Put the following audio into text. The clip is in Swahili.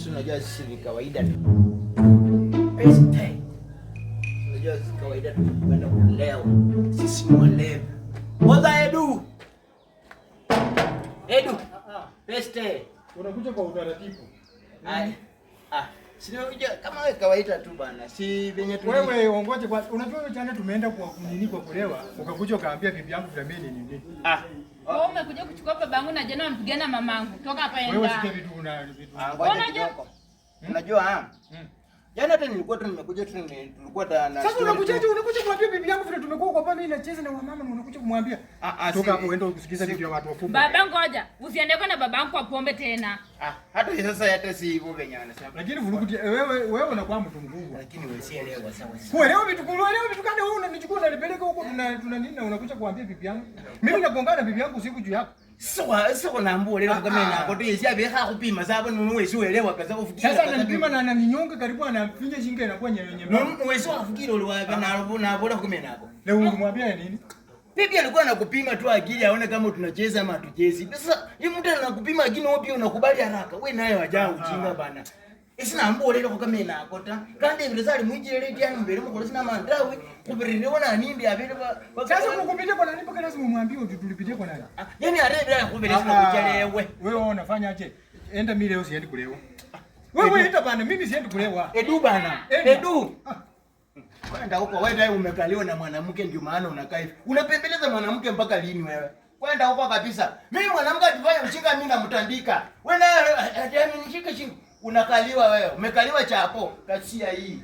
Unajua sisi ni kawaida tu. Peste. Unajua sisi kawaida tu kwenda kuleo. Sisi ni walevi. Moza Edu. Edu. Peste. Unakuja kwa utaratibu. Sio kama wewe kawaida tu bana. Si venye tu. Wewe ongoje kwa unajua jana tumeenda kwa kunini kwa kulewa. Ukakuja ukaambia bibi yangu Flamini ni nini? Wewe umekuja kuchukua babangu na jana umpigana mamangu. Toka hapa enda. Wewe sikia vitu una vitu. Unajua jana hata nilikuwa tu nimekuja tu tulikuwa na sasa unakuja kumwambia bibi yangu vile tumekuwa kwa pale inacheza na mama na unakuja kumwambia toka hapo uende usikize vitu vya watu wakubwa. Baba ngoja, usiende kwa na babangu kwa pombe tena. Hata sasa hata si hivyo venye anasema. Lakini vuruguti wewe unakuwa mtu mkubwa. Lakini wewe sielewa sawa. Kuelewa vitu gani wewe unanichukua unanipeleka huko tuna nini na unakuja kuambia bibi yangu. Mimi nagongana bibi yangu usiku juu yako. Sio naambia leo kama na hapo tu yesi abeha kupima sababu wewe si uelewa kaza kufikiri. Sasa ananipima na ananinyonga karibu anafinja shinge inakuwa nyenye. Wewe sio unafikiri ule wapi na bora kumi nako. Leo unamwambia nini? Bibi alikuwa anakupima tu akili aone kama tunacheza ama hatuchezi. Sasa yeye mtu anakupima akili wewe pia unakubali haraka. Wewe naye wajao ujinga bana. Isi naambia leo kama inakota. Kandi vizali mwijire leti yani mbere mu kolesi na mandawi kubirire wana nindi abere ba. Sasa kukupitia kwa nani mpaka lazima umwambie tulipitie kwa nani? Yaani arebe kubirire sina kuchelewe. Wewe unafanya aje? Enda mimi leo siendi kulewa. Wewe enda bana mimi siendi kulewa. Edu bana. Edu. Kwenda huko wewe dai umekaliwa na mwanamke ndio maana unakaa hivi. Unapembeleza mwanamke mpaka lini wewe? Kwenda huko kabisa. Mimi mwanamke akifanya mshinga mimi namtandika. Wewe naye nishike shingo. Unakaliwa wewe. Umekaliwa chapo kasia hii.